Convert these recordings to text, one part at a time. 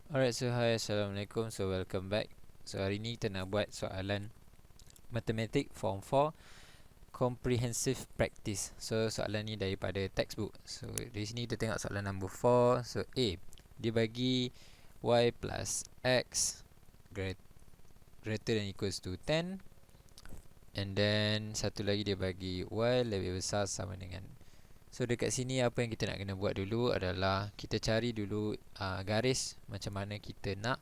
Alright, so hi, Assalamualaikum. So welcome back. So hari ni kita nak buat soalan Matematik Form 4 Comprehensive Practice. So soalan ni daripada textbook. So di sini kita tengok soalan number 4. So A, dia bagi y plus x greater than equals to 10. And then satu lagi dia bagi y lebih besar sama dengan. So dekat sini apa yang kita nak kena buat dulu adalah kita cari dulu garis macam mana kita nak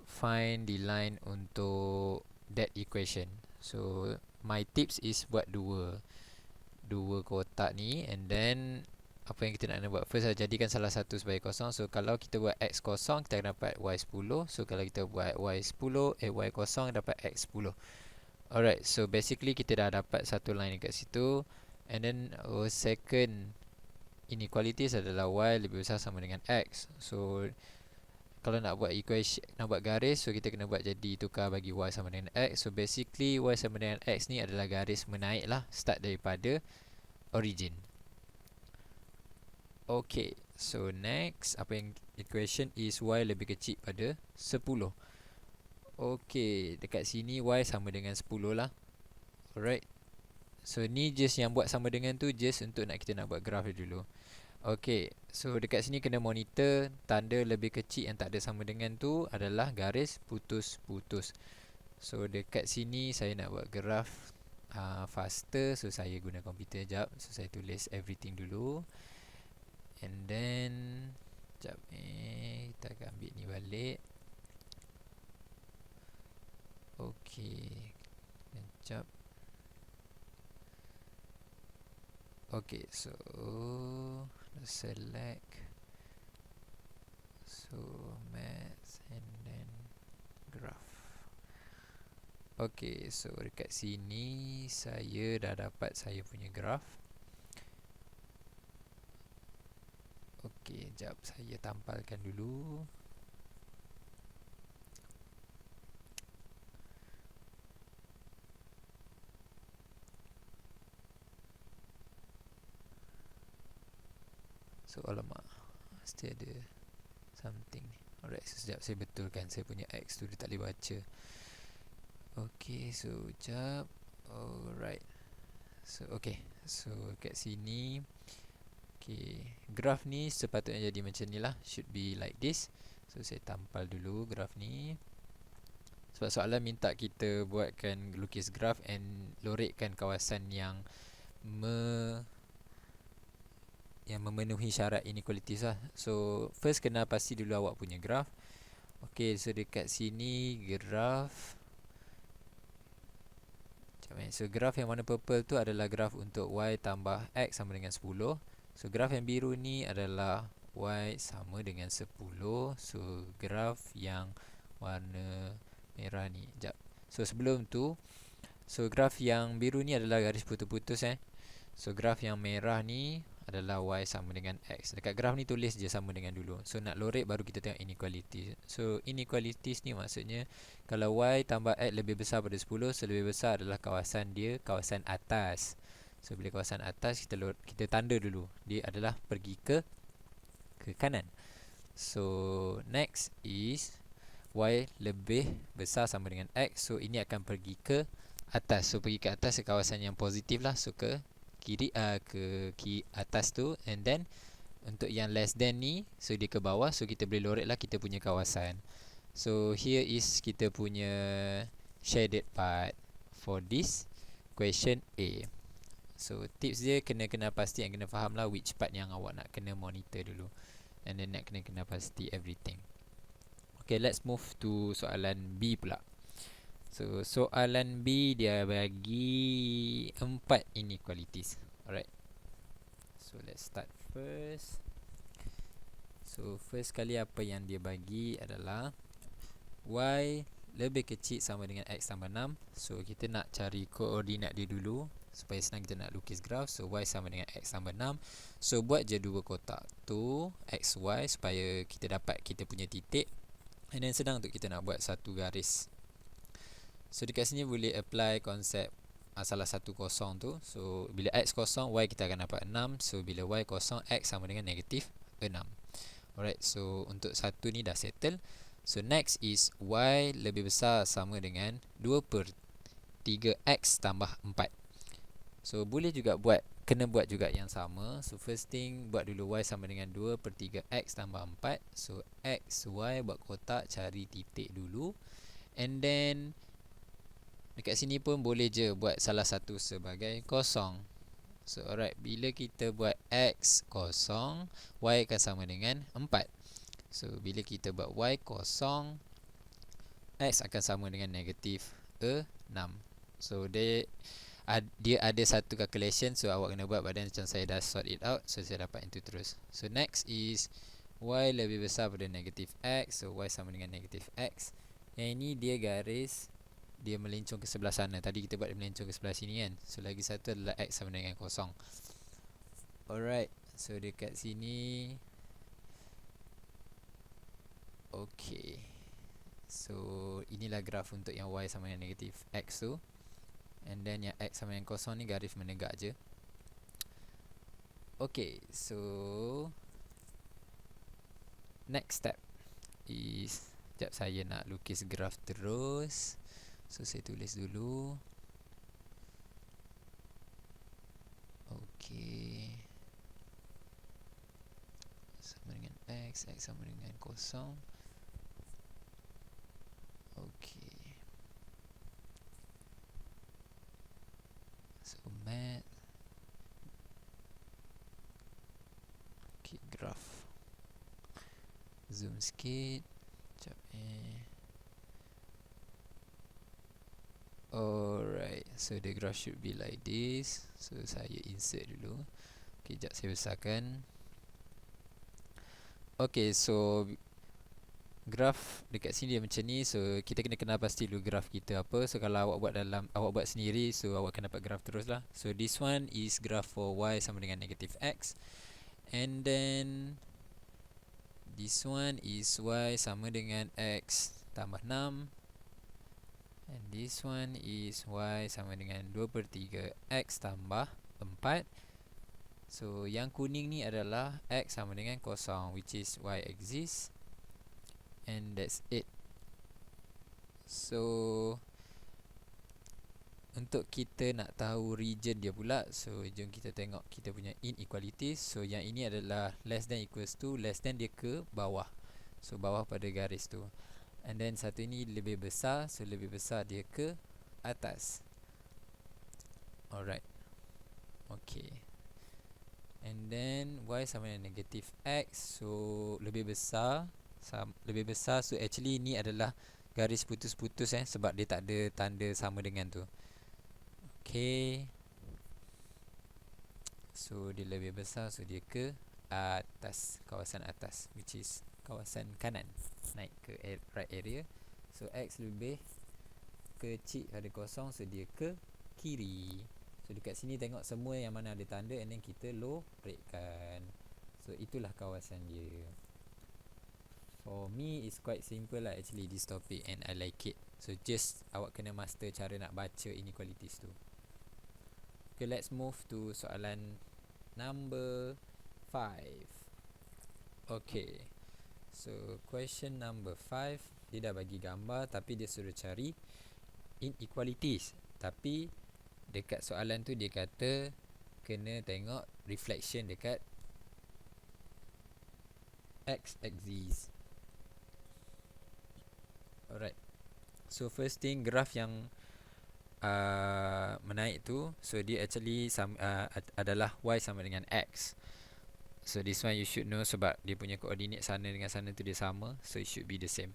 find the line untuk that equation. So my tips is buat dua kotak ni, and then apa yang kita nak kena buat first adalah jadikan salah satu sebagai kosong. So kalau kita buat x kosong, kita akan dapat y 10. So kalau kita buat y 10, y kosong dapat x 10. Alright, so basically kita dah dapat satu line dekat situ. And then our second inequalities adalah y lebih besar sama dengan x. So kalau nak buat equation, nak buat garis, so kita kena buat jadi tukar bagi y sama dengan x. So basically y sama dengan x ni adalah garis menaik lah, start daripada origin. Okay, so next apa yang equation is y lebih kecil pada 10. Okay, dekat sini y sama dengan 10 lah. Alright, so ni just yang buat sama dengan tu just untuk kita nak buat graf dulu. Okay, so dekat sini kena monitor tanda lebih kecil yang tak ada sama dengan tu adalah garis putus-putus. So dekat sini saya nak buat graf faster, so saya guna komputer jap. So saya tulis everything dulu. And then jap kita akan ambil ni balik. Okay, jap. Okay, so select, so maths and then graph. Okay, so dekat sini saya dah dapat saya punya graph. Okay, jap saya tampalkan dulu. So alamak, mesti ada something. Alright, so sekejap saya betulkan saya punya X tu dia tak boleh baca. Okay, so sekejap. Alright, so okay, so kat sini okay, graf ni sepatutnya jadi macam ni lah, should be like this. So saya tampal dulu graf ni, sebab soalan minta kita buatkan lukis graf and lorekkan kawasan yang memenuhi syarat inequalities lah. So first kena pasti dulu awak punya graf. Okay, so dekat sini graf, so graf yang warna purple tu adalah graf untuk y tambah x sama dengan 10. So graf yang biru ni adalah y sama dengan 10. So graf yang warna merah ni, sekejap. So sebelum tu, so graf yang biru ni adalah garis putus-putus So graf yang merah ni adalah y sama dengan x. Dekat graf ni tulis je sama dengan dulu. So nak lorek baru kita tengok inequalities. So inequalities ni maksudnya kalau y tambah x lebih besar pada 10, so lebih besar adalah kawasan dia, kawasan atas. So bila kawasan atas kita tanda dulu dia adalah pergi ke kanan. So next is y lebih besar sama dengan x. So ini akan pergi ke atas. So pergi ke atas ke kawasan yang positif lah. So ke kiri atas tu. And then untuk yang less than ni, so dia ke bawah. So kita boleh lorek lah kita punya kawasan. So here is kita punya shaded part for this question A. So tips dia kena pasti yang kena faham lah which part yang awak nak kena monitor dulu. And then nak kena pasti everything. Okay, let's move to soalan B pula. So soalan B dia bagi 4 inequalities. Alright, so let's start first. So first kali apa yang dia bagi adalah y lebih kecil sama dengan x tambah 6. So kita nak cari koordinat dia dulu supaya senang kita nak lukis graf. So y sama dengan x tambah 6. So buat je dua kotak tu x, y supaya kita dapat kita punya titik. And then senang untuk kita nak buat satu garis. So dekat sini boleh apply konsep salah satu kosong tu. So bila x kosong, y kita akan dapat 6. So bila y kosong, x sama dengan negatif 6. Alright, so untuk satu ni dah settle. So next is y lebih besar sama dengan 2/3x tambah 4. So boleh juga kena buat juga yang sama. So first thing, buat dulu y sama dengan 2/3x tambah 4. So x, y buat kotak, cari titik dulu. And then dekat sini pun boleh je buat salah satu sebagai kosong. So alright, bila kita buat x kosong, y akan sama dengan 4. So bila kita buat y kosong, x akan sama dengan negatif 6. So dia ada satu calculation, so awak kena buat, badan macam saya dah sort it out. So saya dapat itu terus. So next is y lebih besar pada negatif x. So y sama dengan negatif x. Yang ini dia garis, dia melencong ke sebelah sana. Tadi kita buat dia melencong ke sebelah sini kan. So lagi satu adalah x sama dengan kosong. Alright, so dekat sini okay. So inilah graf untuk yang y sama dengan negatif x tu. And then yang x sama dengan kosong ni garis menegak je. Okay, so next step is, sekejap saya nak lukis graf terus. So saya tulis dulu. Okay, sama dengan x sama dengan kosong. Okay, so mat. Okay, graph. Zoom sikit. Sekejap Alright, so the graph should be like this. So saya insert dulu. Okay, sekejap saya besarkan. Okay, so graf dekat sini dia macam ni. So kita kena kenal pasti dulu graf kita apa. So kalau awak buat sendiri, so awak akan dapat graf terus lah. So this one is graph for y sama dengan negative x. And then this one is y sama dengan x tambah 6. And this one is y sama dengan 2/3 x tambah 4. So yang kuning ni adalah x sama dengan kosong, which is y axis. And that's it. So untuk kita nak tahu region dia pula, so jom kita tengok kita punya inequalities. So yang ini adalah less than equals to, less than dia ke bawah. So bawah pada garis tu. And then satu ini lebih besar, so lebih besar dia ke atas. Alright. Okay. And then y sama dengan negatif x, so lebih besar. So actually ni adalah garis putus-putus sebab dia tak ada tanda sama dengan tu. Okay, so dia lebih besar, so dia ke atas, kawasan atas, which is kawasan kanan, naik ke right area. So x lebih kecil pada kosong, so dia ke kiri. So dekat sini tengok semua yang mana ada tanda, and then kita lorekkan. So itulah kawasan dia. For me it's quite simple lah actually this topic, and I like it. So just awak kena master cara nak baca inequalities tu. Okay, let's move to soalan number 5. Okay, so question number 5, dia dah bagi gambar tapi dia suruh cari inequalities. Tapi dekat soalan tu dia kata kena tengok reflection dekat x-axis. Alright, so first thing, graph yang menaik tu, so dia actually adalah y sama dengan x. So this one you should know sebab dia punya koordinat sana dengan sana tu dia sama, so it should be the same.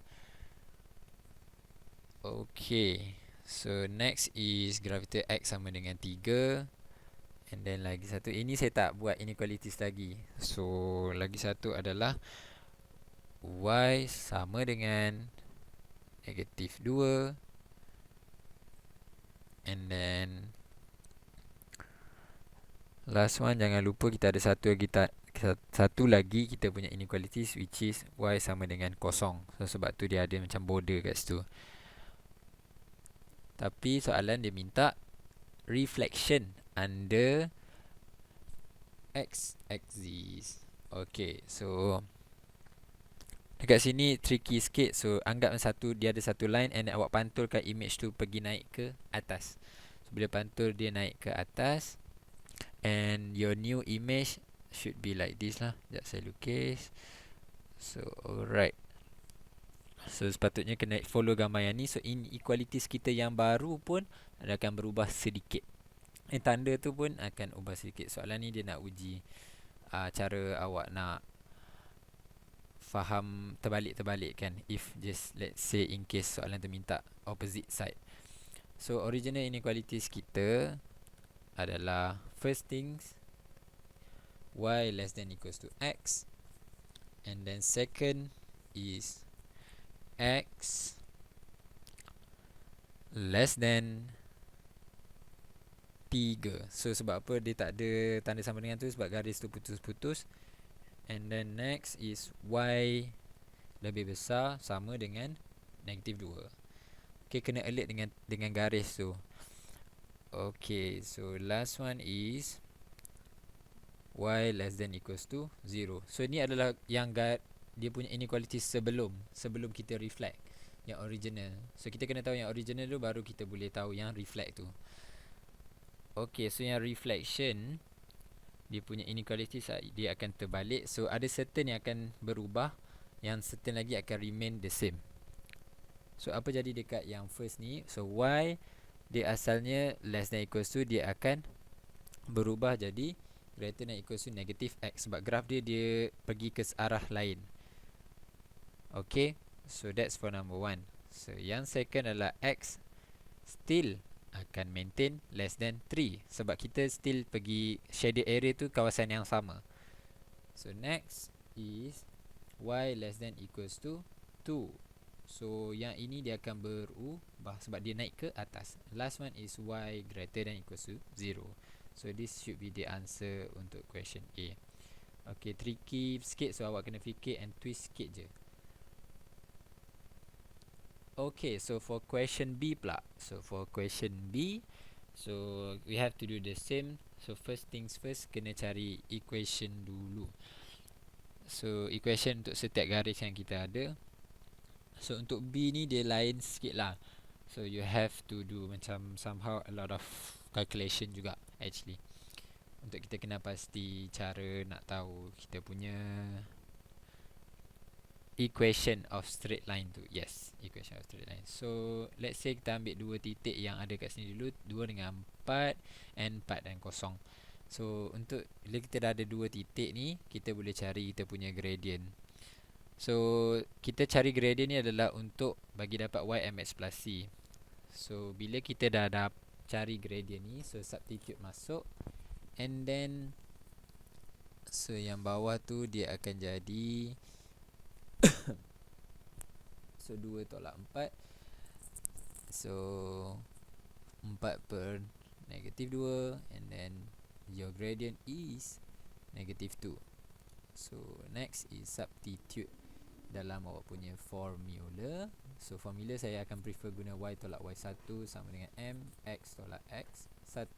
Okay, so next is graph kita x sama dengan 3. And then lagi satu, ini saya tak buat inequalities lagi. So lagi satu adalah y sama dengan negatif 2. And then last one, jangan lupa kita ada satu lagi kita punya inequalities, which is y sama dengan kosong. So sebab tu dia ada macam border kat situ. Tapi soalan dia minta reflection under x-axis. Okay, so Dekat sini tricky sikit. So anggap dia ada satu line, and awak pantulkan image tu pergi naik ke atas. So bila pantul dia naik ke atas, and your new image should be like this lah. Sekejap saya lukis. So alright. So sepatutnya kena follow gambar yang ni. So inequalities kita yang baru pun akan berubah sedikit. Tanda tu pun akan ubah sedikit. Soalan ni dia nak uji cara awak nak faham terbalik-terbalik kan. If just let's say in case soalan tu minta opposite side. So original inequalities kita adalah, first things, y less than equals to x. And then second is x less than 3. So sebab apa dia tak ada tanda sama dengan tu? Sebab garis tu putus-putus. And then next is y lebih besar sama dengan negatif 2. Okay, kena alert dengan garis tu. Okay, so last one is y less than equals to 0. So ni adalah yang dia punya inequality sebelum kita reflect yang original. So kita kena tahu yang original tu, baru kita boleh tahu yang reflect tu. Okay, so yang reflection, dia punya inequality dia akan terbalik. So ada certain yang akan berubah, yang certain lagi akan remain the same. So apa jadi dekat yang first ni? So y dia asalnya less than equals to, dia akan berubah jadi greater than equals to negative x. Sebab graf dia pergi ke arah lain. Okay, so that's for number 1. So yang second adalah x still akan maintain less than 3. Sebab kita still pergi shaded area tu kawasan yang sama. So next is y less than equals to 2. So yang ini dia akan berubah sebab dia naik ke atas. Last one is y greater than equals to 0. So this should be the answer untuk question A. Okay, tricky sikit, so awak kena fikir and twist sikit je. Okay, so for question B pula. So for question B, so we have to do the same. So first things first, kena cari equation dulu. So equation untuk setiap garis yang kita ada. So untuk B ni dia lain sikit lah. So you have to do macam somehow a lot of calculation juga actually, untuk kita kena pasti cara nak tahu kita punya equation of straight line tu. Yes, equation of straight line. So let's say kita ambil dua titik yang ada kat sini dulu, 2 dengan 4 and 4 dan kosong. So untuk bila kita dah ada dua titik ni, kita boleh cari kita punya gradient. So kita cari gradient ni adalah untuk bagi dapat y mx plus c. So bila kita dah cari gradient ni, so substitute masuk, and then so yang bawah tu dia akan jadi so 2 tolak 4. So 4 per negative 2, and then your gradient is negative 2. So next is substitute dalam awak punya formula. So formula saya akan prefer guna y tolak y1 sama dengan m x tolak x1.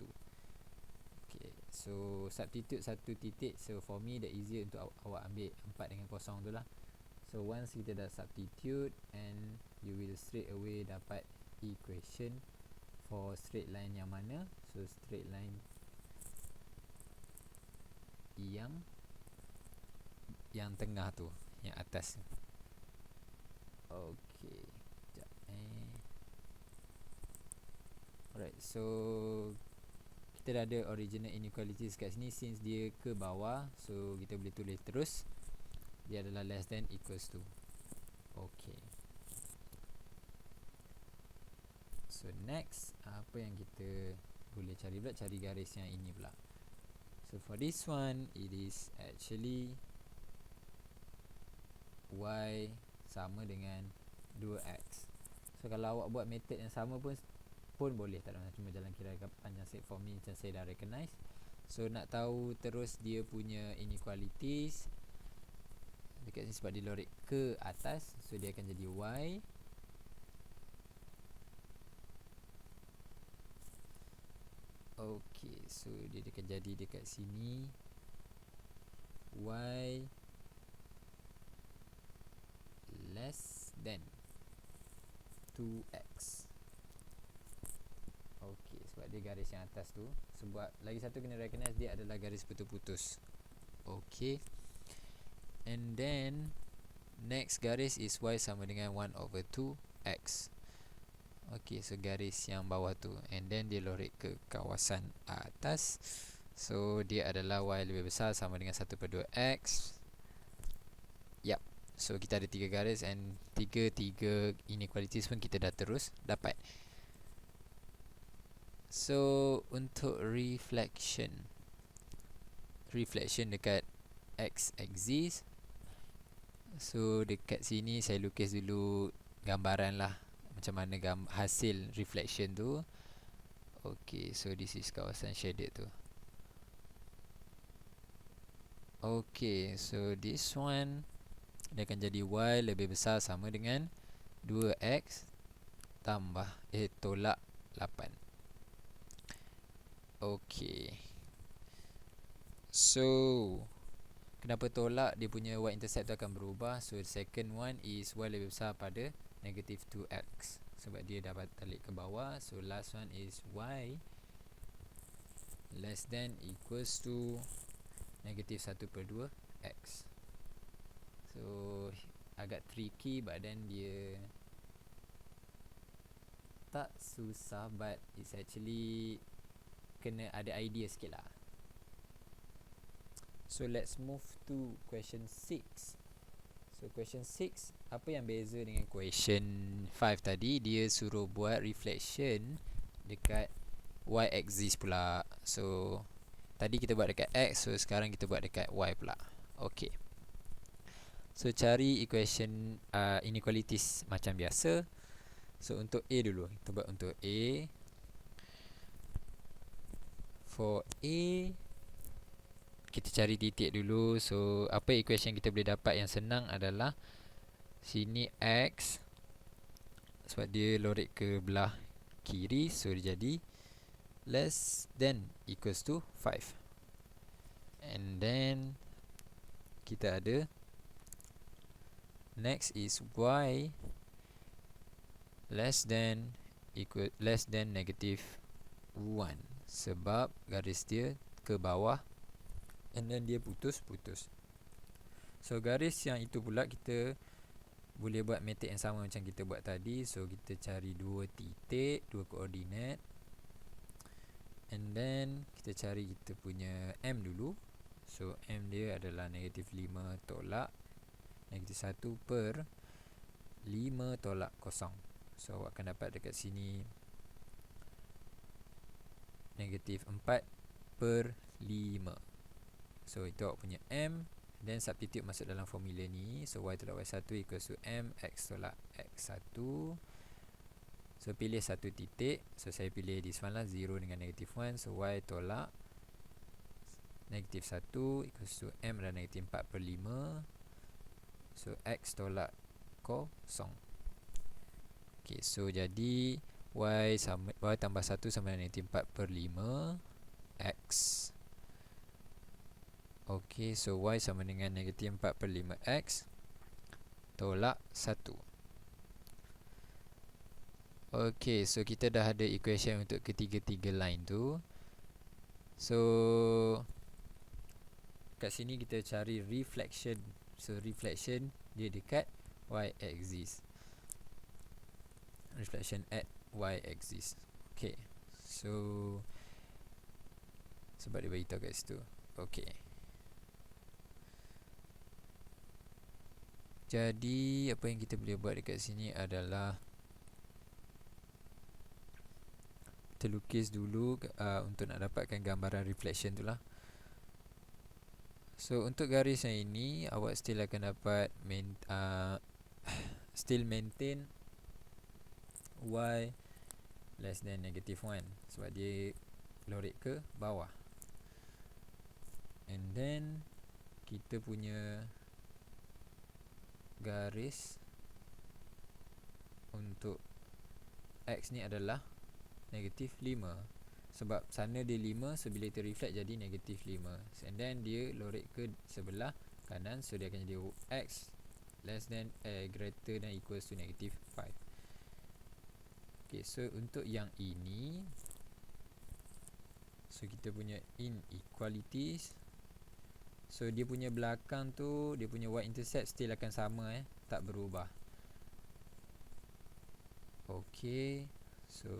Okay, so substitute satu titik. So for me the easier untuk awak ambil 4 dengan kosong tu lah. So once kita dah substitute, and you will straight away dapat equation for straight line yang mana? So straight line yang tengah tu, yang atas. Okay, sekejap Alright, so kita dah ada original inequalities kat sini. Since dia ke bawah, so kita boleh tulis terus dia adalah less than equals to. Okay, so next, apa yang kita boleh cari pula? Cari garis yang ini pula. So for this one, it is actually y sama dengan 2x. So kalau awak buat method yang sama pun boleh, tak ada, cuma jalan kira panjang sikit. For me macam saya dah recognize. So nak tahu terus dia punya inequalities dekat sini, sebab dia lorek ke atas, so dia akan jadi y okay, so dia akan jadi dekat sini y than 2x. Okay, sebab dia garis yang atas tu. Sebab lagi satu kena recognize dia adalah garis putus-putus. Okay. And then next garis is y sama dengan 1/2x. Okay, so garis yang bawah tu. And then dia lorek ke kawasan atas. So dia adalah y lebih besar sama dengan 1/2x. Yup. So kita ada 3 garis and tiga inequalities pun kita dah terus dapat. So untuk reflection dekat x axis. So dekat sini saya lukis dulu gambaran lah macam mana hasil reflection tu. Okay, so this is kawasan shaded tu. Okay, so this one dia akan jadi y lebih besar sama dengan 2x tambah tolak 8. Okay. So kenapa tolak? Dia punya y-intercept tu akan berubah. So second one is y lebih besar pada negative 2x. Sebab dia dah balik ke bawah. So last one is y less than equals to negative 1/2x. So agak tricky, but then dia tak susah, but it's actually kena ada idea sikit lah. So let's move to question 6. So question 6, apa yang beza dengan question 5 tadi? Dia suruh buat reflection dekat y axis pula. So tadi kita buat dekat x, so sekarang kita buat dekat y pula. Okay. So cari equation inequalities macam biasa. So untuk A dulu, kita buat untuk A. For A, kita cari titik dulu. So apa equation kita boleh dapat yang senang adalah sini x, sebab dia lorek ke belah kiri, so dia jadi less than equals to 5. And then kita ada next is y less than negative 1, sebab garis dia ke bawah and then dia putus-putus. So garis yang itu pula kita boleh buat method yang sama macam kita buat tadi. So kita cari dua titik, dua koordinat, and then kita cari kita punya m dulu. So m dia adalah negative 5 tolak negative 1/5 tolak 0. So awak akan dapat dekat sini negative 4/5. So itu awak punya m. Then substitute masuk dalam formula ni. So y tolak y1 equals to m x tolak x1. So pilih satu titik. So saya pilih this one lah, 0 dengan negative 1. So y tolak negative 1 equals to m adalah negative 4/5. So x tolak 0. Okay, so jadi y tambah 1 sama dengan negative 4/5 x. Okay, so y sama dengan negative 4/5x tolak 1. Okay, so kita dah ada equation untuk ketiga-tiga line tu. So kat sini kita cari reflection. So reflection dia dekat y axis. Reflection at y axis. Okay, so sebab dia beritahu kat situ. Okay, jadi apa yang kita boleh buat dekat sini adalah kita lukis dulu untuk nak dapatkan gambaran reflection tu lah. So untuk garis yang ini awak still akan dapat still maintain y less than negative 1 sebab dia lorek ke bawah. And then kita punya garis untuk x ni adalah negative 5 sebab sana dia 5, so bila kita reflect jadi negative 5. And then dia lorek ke sebelah kanan, so dia akan jadi x less than greater than equals to negative 5. Okay, so untuk yang ini, so kita punya inequalities, so dia punya belakang tu, dia punya y-intercept still akan sama, tak berubah. Okay, so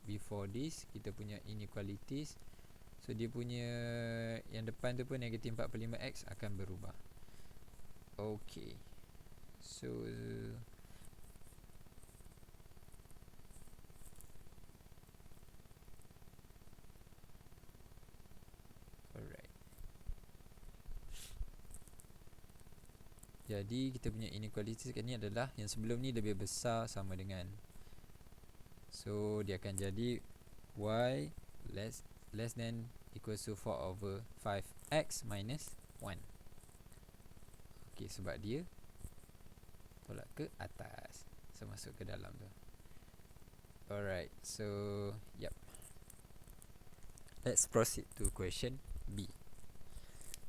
before this kita punya inequalities, so dia punya yang depan tu pun negatif 45x akan berubah. Okay, so alright, jadi kita punya inequalities kat ni adalah yang sebelum ni lebih besar sama dengan, so dia akan jadi y less than equals to 4/5x minus 1. Okay, sebab dia tolak ke atas, so masuk ke dalam tu. Alright, so yep, let's proceed to question B.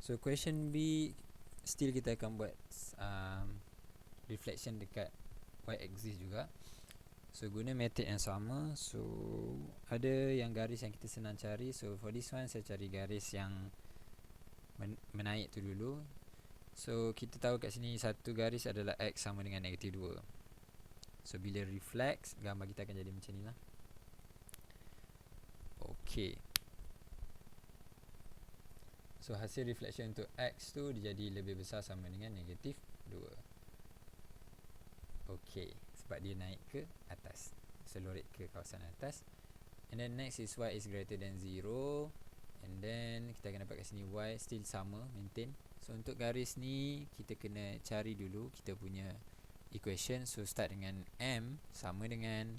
So question B, still kita akan buat reflection dekat y-axis juga. So guna method yang sama. So ada yang garis yang kita senang cari. So for this one saya cari garis yang menaik tu dulu. So kita tahu kat sini satu garis adalah x sama dengan negatif 2. So bila reflex, gambar kita akan jadi macam ni lah. Okay, so hasil reflection untuk x tu dia jadi lebih besar sama dengan negatif 2. Okay, sebab dia naik ke atas, selurit ke kawasan atas. And then next is y is greater than 0. And then kita akan dapat kat sini y still sama, maintain. So untuk garis ni kita kena cari dulu kita punya equation. So start dengan m sama dengan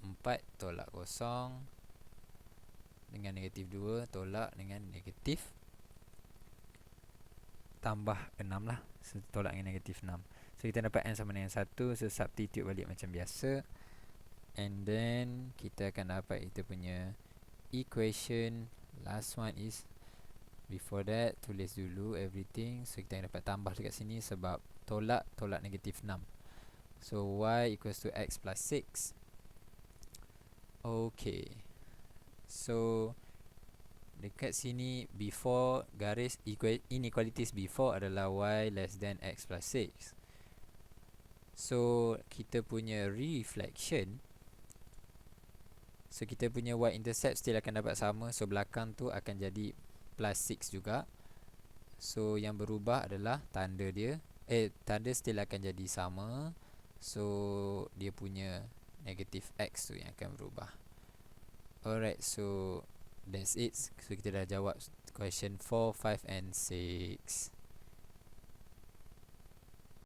4 tolak kosong dengan negatif 2 tolak dengan negatif tambah 6 lah. So tolak dengan negatif 6. So kita dapat n sama dengan 1. So substitute balik macam biasa. And then kita akan dapat kita punya equation. Last one is, before that tulis dulu everything. So kita akan dapat tambah dekat sini sebab tolak negatif 6. So y equals to x plus 6. Okay, so dekat sini before garis inequalities before adalah y less than x plus 6. So kita punya reflection, so kita punya y-intercept still akan dapat sama. So belakang tu akan jadi plus 6 juga. So yang berubah adalah tanda dia, tanda still akan jadi sama. So dia punya negative x tu yang akan berubah. Alright, so that's it. So kita dah jawab question 4, 5 and 6.